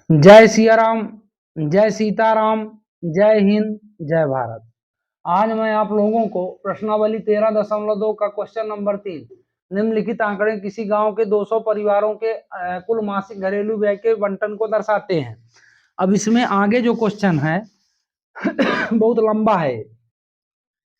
जय सिया राम, जय सीताराम, जय हिंद, जय भारत। आज मैं आप लोगों को प्रश्नावली 13.2 का क्वेश्चन नंबर 3, निम्नलिखित आंकड़े किसी गांव के 200 परिवारों के कुल मासिक घरेलू व्यय के बंटन को दर्शाते हैं। अब इसमें आगे जो क्वेश्चन है बहुत लंबा है।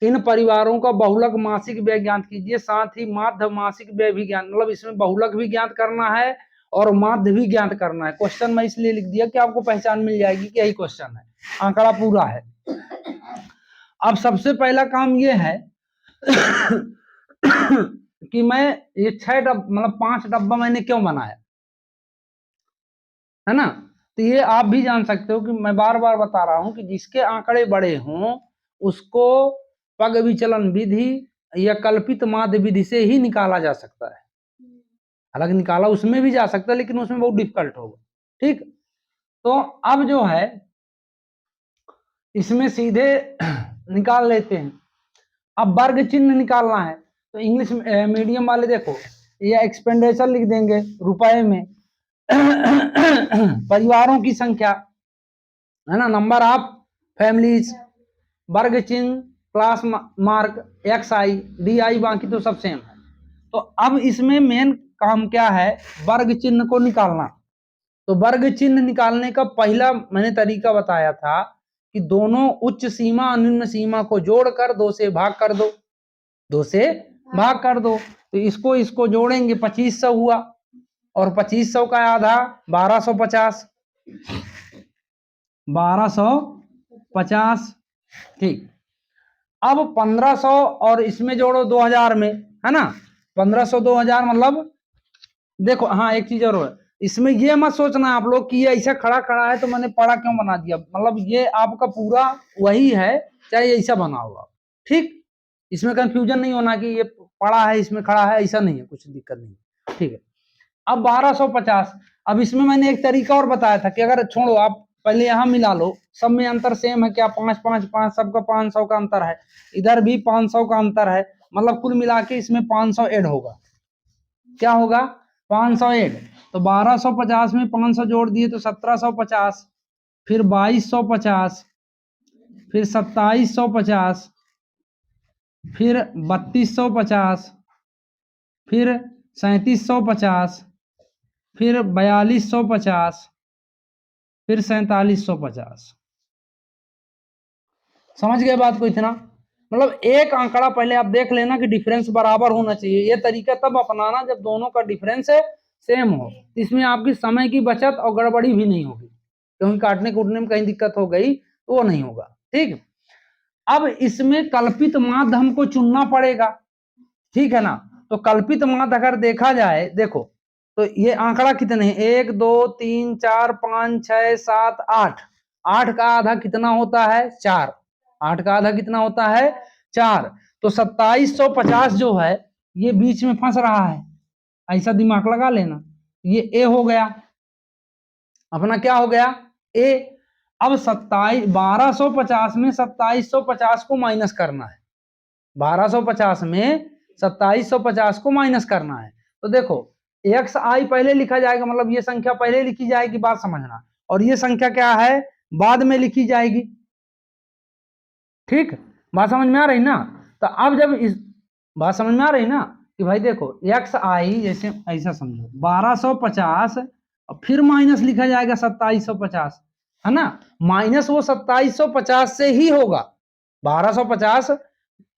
इन परिवारों का बहुलक मासिक व्यय ज्ञात कीजिए, साथ ही माध्य मासिक व्यय भी ज्ञात, मतलब इसमें बहुलक भी ज्ञात करना है और माध्य भी ज्ञात करना है। क्वेश्चन मैं इसलिए लिख दिया कि आपको पहचान मिल जाएगी कि यही क्वेश्चन है, आंकड़ा पूरा है। अब सबसे पहला काम ये है कि मैं ये 6 मतलब 5 डब्बा मैंने क्यों बनाया है ना। तो ये आप भी जान सकते हो कि मैं बार बार बता रहा हूं कि जिसके आंकड़े बड़े हों उसको पग विचलन विधि या कल्पित माध्य विधि से ही निकाला जा सकता है। हालांकि निकाला उसमें भी जा सकता है लेकिन उसमें बहुत डिफिकल्ट होगा। ठीक, तो अब जो है इसमें सीधे निकाल लेते हैं। अब वर्ग चिन्ह निकालना है तो इंग्लिश मीडियम वाले देखो ये एक्सपेंडिचर लिख देंगे रुपए में परिवारों की संख्या है ना, नंबर ऑफ फैमिलीज, वर्ग चिन्ह class mark x I D I, बाकी तो सब सेम है। तो अब इसमें मेन काम क्या है, वर्ग चिन्ह को निकालना। तो वर्ग चिन्ह निकालने का पहला मैंने तरीका बताया था कि दोनों उच्च सीमा और निम्न सीमा को जोड़कर 2 से भाग कर दो, 2 से भाग कर दो। तो इसको इसको जोड़ेंगे 2500 हुआ और 2500 का आधा 1250, 1250। ठीक, अब 1500 और इसमें जोड़ो 2000 में, है ना। 1500 2000 मतलब देखो, हाँ एक चीज और है इसमें, ये मत सोचना आप लोग कि ये ऐसा खड़ा खड़ा है तो मैंने पड़ा क्यों बना दिया, मतलब ये आपका पूरा वही है चाहे ऐसा बना होगा। ठीक, इसमें कंफ्यूजन नहीं होना कि ये पड़ा है इसमें खड़ा है, ऐसा नहीं है, कुछ दिक्कत नहीं। ठीक है, अब 1250। अब इसमें मैंने एक तरीका और बताया था कि अगर छोड़ो आप पहले यहां मिला लो, सब में अंतर सेम है क्या, 5 5 5, सबका 500 का अंतर है, इधर भी 500 का अंतर है, मतलब कुल मिला के इसमें 500 ऐड होगा। क्या होगा, 500 ऐड। तो 1250 में 500 जोड़ दिए तो 1750, फिर 2250, फिर 2750, फिर 3250, फिर 3750, फिर 4250, फिर 4750। समझ गए बात को इतना, मतलब एक आंकड़ा पहले आप देख लेना कि डिफरेंस बराबर होना चाहिए। ये तरीका तब अपनाना जब दोनों का डिफरेंस है सेम हो, इसमें आपकी समय की बचत और गड़बड़ी भी नहीं होगी, क्योंकि काटने कूटने में कहीं दिक्कत हो गई तो वो नहीं होगा। ठीक, अब इसमें कल्पित माध्य हमको चुनना पड़ेगा, ठीक है ना। तो कल्पित माध्य अगर देखा जाए, देखो तो ये आंकड़ा कितने हैं, 1 2 3 4 5 6 7 8, 8 का आधा कितना होता है 4, 8 का आधा कितना होता है 4। तो 2750 जो है ये बीच में फंस रहा है, ऐसा दिमाग लगा लेना। ये ए हो गया, अपना क्या हो गया ए। अब 1250 में 2750 को माइनस करना है, 1250 में 2750 को माइनस करना है। तो देखो एक्स आई पहले लिखा जाएगा, मतलब ये संख्या पहले लिखी जाएगी, बात समझना, और ये संख्या क्या है बाद में लिखी जाएगी। ठीक, बात समझ में आ रही ना। तो अब जब इस बात समझ में आ रही ना कि भाई देखो एक्स आई जैसे ऐसा समझो 1250 और फिर माइनस लिखा जाएगा 2750, है ना। माइनस वो 2750 से ही होगा, 1250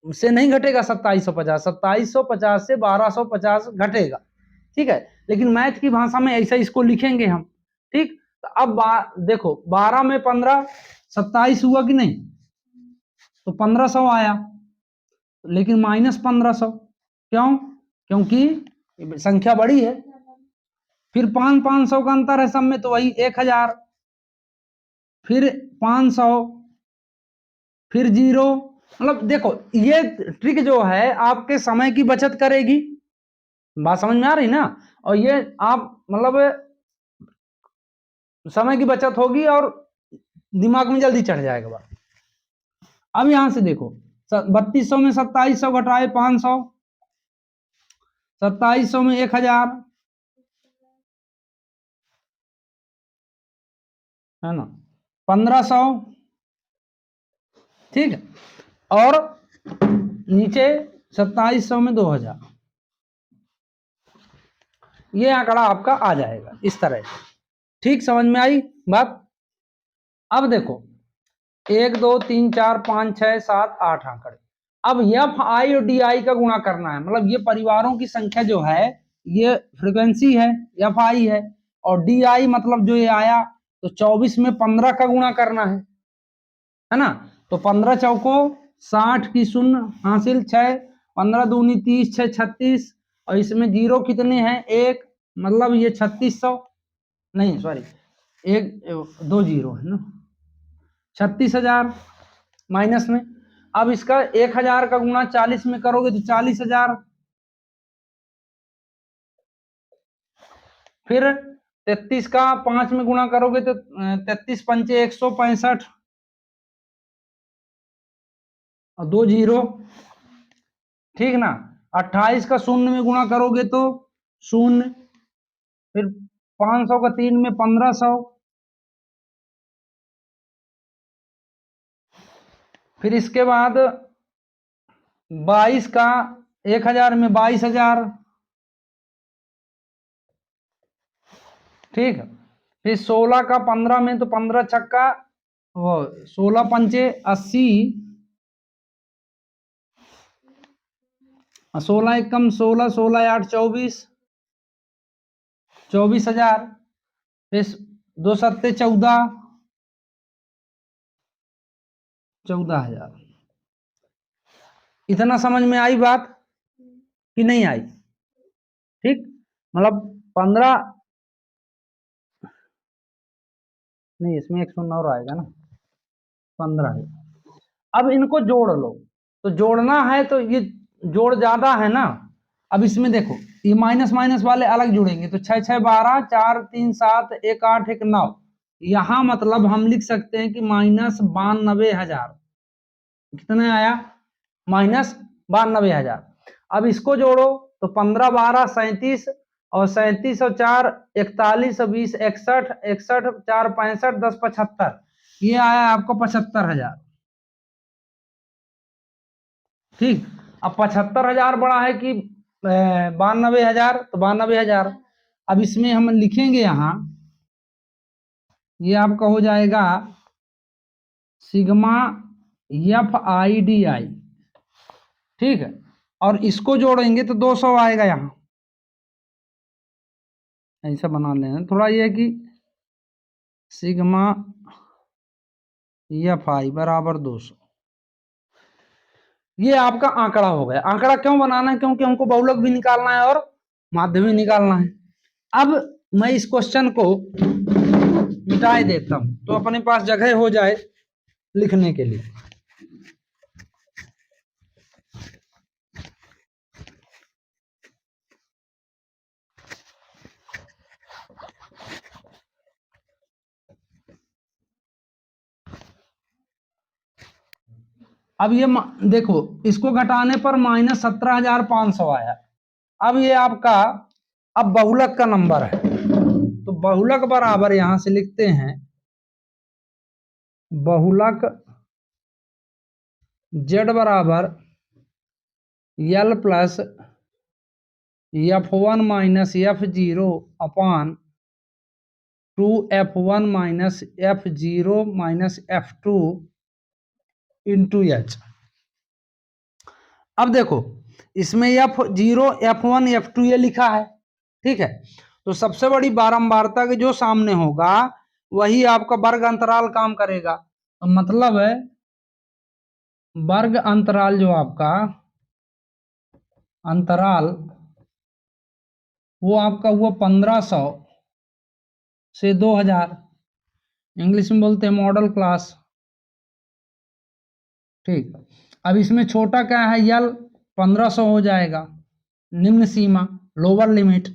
से नहीं घटेगा 2750, 2750 से 1250 घटेगा। ठीक है, लेकिन मैथ की भाषा में ऐसा इसको लिखेंगे हम। ठीक, तो अब देखो 12 में 15 27 हुआ कि नहीं, तो 1500 आया, लेकिन माइनस 1500 क्यों, क्योंकि संख्या बड़ी है। फिर 500 का अंतर है सब में, तो वही 1000, फिर 500, फिर 0। मतलब देखो ये ट्रिक जो है आपके समय की बचत करेगी, बात समझ में आ रही ना। और ये आप मतलब समय की बचत होगी और दिमाग में जल्दी चढ़ जाएगा बात। अब यहां से देखो 3200 में 2700 घटाए 500, 2700 में 1000, है ना, 1500, ठीक है, और नीचे 2700 में 2000, ये आंकड़ा आपका आ जाएगा इस तरह से। ठीक, समझ में आई बात। अब देखो 1 2 3 4 5 6 7 8 आंकड़े। अब एफ आई और डी आई का गुणा करना है, मतलब ये परिवारों की संख्या जो है ये फ्रीक्वेंसी है, एफ आई है, और डी आई मतलब जो ये आया तो 24 में 15 का गुणा करना है ना। तो 15 चौको 60 की शून्य हासिल 6, 15 दूनी 30, 6 36, और इसमें जीरो कितने हैं, एक, मतलब ये 3600, नहीं सॉरी, एक दो जीरो है ना, 36,000 माइनस में। अब इसका 1,000 का गुणा 40 में करोगे तो 40,000, फिर 33 का 5 में गुणा करोगे तो 33 पंचे 165, और दो जीरो, ठीक ना। 28 का शून्य में गुणा करोगे तो शून्य, फिर 500 का 3 में 1500, फिर इसके बाद 22 का 1,000 में 22,000, ठीक। फिर 16 का 15 में तो 15 छक्का वो 16 पंचे 80, 16 एकम 16, 16 8 24, 24,000, फिर 2 सत्ते 14, 14,000। इतना समझ में आई बात कि नहीं आई? ठीक, मतलब 15, नहीं इसमें 109 और आएगा ना, 15 है। अब इनको जोड़ लो, तो जोड़ना है तो ये जोड़ ज्यादा है ना। अब इसमें देखो ये माइनस माइनस वाले अलग जुड़ेंगे, तो 6 6 12, 4 3 7, 1 8 1 9, यहां मतलब हम लिख सकते हैं कि -92,000। कितने आया? -92,000। अब इसको जोड़ो तो 15 12 37, और 37 और 4 41 और 20 61, 61 4 65 10 75, ये आया आपको 75,000। ठीक, अब 75,000 बड़ा है कि 92,000? तो 92,000। अब इसमें हम लिखेंगे यहां, ये आपका हो जाएगा sigma F I D I, ठीक है, और इसको जोड़ेंगे तो 200 आएगा यहां। ऐसा बना लेना थोड़ा, ये है कि सिग्मा एफ आई बराबर 200, ये आपका आंकड़ा हो गया। आंकड़ा क्यों बनाना है? क्योंकि हमको बहुलक भी निकालना है और माध्य भी निकालना है। अब मैं इस क्वेश्चन को मिटा देता हूं तो अपने पास जगह हो जाए लिखने के लिए। अब ये देखो, इसको घटाने पर -17,500 आया। अब ये आपका अब बहुलक का नंबर है, तो बहुलक बराबर यहां से लिखते हैं बहुलक z बराबर L plus F1 minus F0 अपान 2F1 minus F0 minus F2 into H। अब देखो इसमें F0 F1 F2 ये लिखा है, ठीक है, तो सबसे बड़ी बारंबारता के जो सामने होगा वही आपका वर्ग अंतराल काम करेगा। तो मतलब है वर्ग अंतराल जो आपका अंतराल वो आपका हुआ 1500 से 2000, इंग्लिश में बोलते हैं मॉडल क्लास। ठीक, अब इसमें छोटा क्या है, यल 1500 हो जाएगा निम्न सीमा, लोअर लिमिट,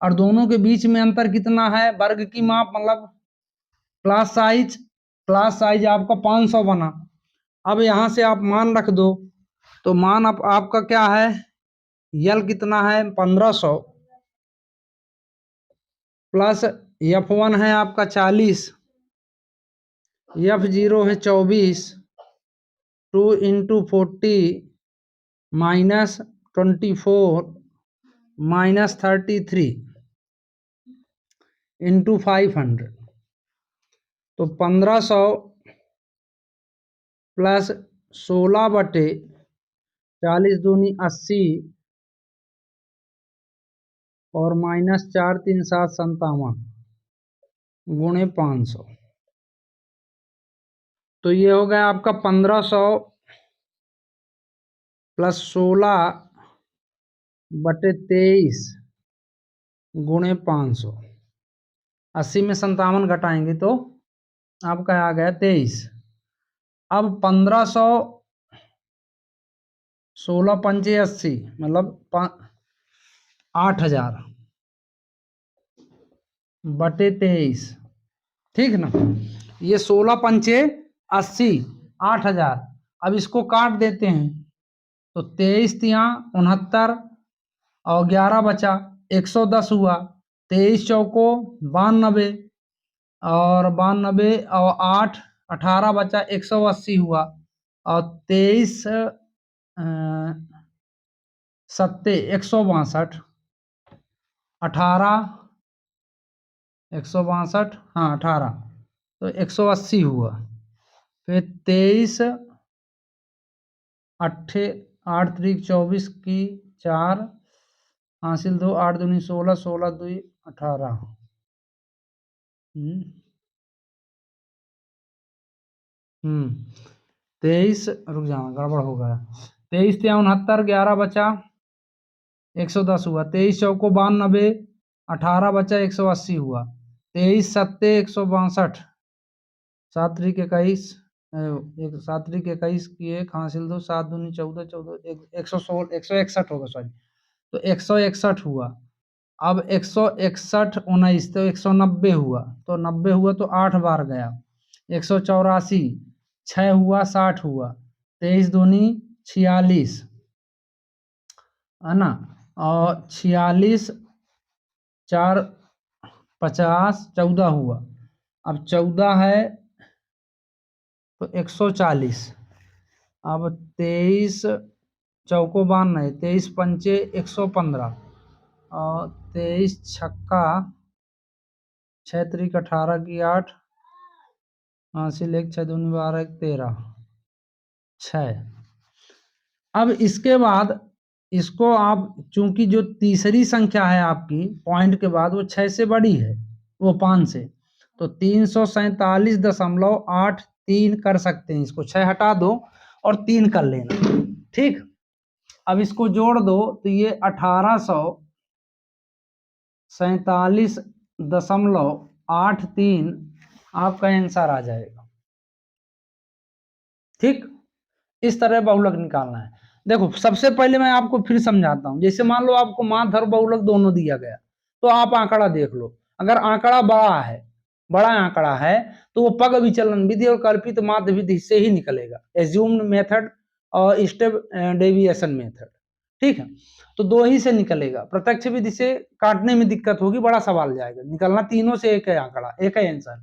और दोनों के बीच में अंतर कितना है, वर्ग की माप मतलब क्लास साइज आपका 500 बना। अब यहां से आप मान रख दो, तो मान आपका क्या है, यल कितना है 1500 प्लस F1 है आपका 40, F0 है 24, 2 इंटू 40 माइनस 24 माइनस 33 इंटू 500, तो 1500 प्लस 16/40 दूनी 80 और माइनस 4 3 7 57 गुणे 500, तो ये हो गया आपका 1500 प्लस 16/23 गुणे 500। 80 में 57 घटाएंगे तो आपका आ गया 23। अब 1500 16 पंचे 80 मतलब 8000/23, ठीक ना। ये 16 पंचे 80, 8000। अब इसको काट देते हैं तो 23 तिया 69 और 11 बचा 110 हुआ। 23 चौको 92 और 92 और 8 18 बचा 180 हुआ। और 23 सत्ते 162, 18 162, हाँ 18 तो 180 हुआ। फिर 23 8 3 24 की 4 हासिल 2 8 दूनी 16 16 2 18। 23 रुक जाना गड़बड़ हो गया। 23 तिया 69, 11 बचा 110 हुआ। 23 चौको 92, 18 बचा 180 हुआ। 23 सत्ते 162, 7 3 21 7 3 21 की 1 हासिल 2 7 दूनी 14 14 116 161 होगा सॉरी, तो 161 हुआ। अब 161 19 तो 190 हुआ, तो 90 हुआ तो 8 बार गया। 184 6 हुआ 60 हुआ। 23 दूनी 46 है ना, और 46 4 50 14 हुआ। अब 14 है तो 140। अब 23 चौको 92, 23 पंचे 115 और 23 छक्का 6 3 18 की 8 हासिल 1 6 दूनी 12 1 13 6। अब इसके बाद इसको आप चूंकि जो तीसरी संख्या है आपकी पॉइंट के बाद वो 6 से बड़ी है, वो 5 से, तो 347.83 कर सकते हैं। इसको 6 हटा दो और 3 कर लेना, ठीक। अब इसको जोड़ दो तो ये 1847.83 आपका आंसर आ जाएगा, ठीक। इस तरह बहुलक निकालना है। देखो सबसे पहले मैं आपको फिर समझाता हूं। जैसे मान लो आपको माध्य और बहुलक दोनों दिया गया, तो आप आंकड़ा देख लो। अगर आंकड़ा बड़ा है, बड़ा आंकड़ा है, तो वो पग विचलन विधि और कल्पित माध्य विधि से ही निकलेगा, एज्यूम्ड मेथड और स्टेप डेविएशन मेथड, ठीक है। तो दो ही से निकलेगा। प्रत्यक्ष विधि से काटने में दिक्कत होगी, बड़ा सवाल जाएगा। निकलना तीनों से एक है आंकड़ा, एक है आंसर।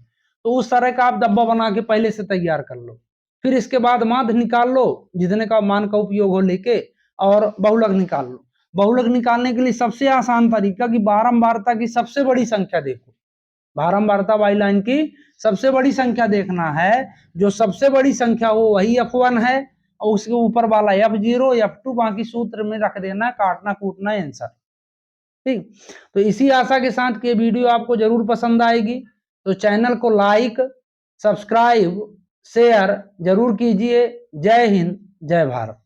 तो उस तरह का आप डब्बा बना के पहले से तैयार कर लो। फिर इसके बाद माध्य निकाल लो, जितने का मान का उपयोग हो लेके, और बहुलक निकाल लो। बहुलक निकालने के लिए सबसे आसान तरीका कि बारंबारता की सबसे बड़ी संख्या देखो। बारंबारता वाली लाइन की सबसे बड़ी संख्या देखना है। जो सबसे बड़ी संख्या हो वही F1 है, और उसके ऊपर वाला F0 F2, बाकी सूत्र में रख देना, काटना कूटना आंसर, ठीक। तो इसी आशा के साथ कि वीडियो आपको जरूर पसंद आएगी, तो चैनल को लाइक सब्सक्राइब शेयर जरूर कीजिए। जय हिंद, जय भारत।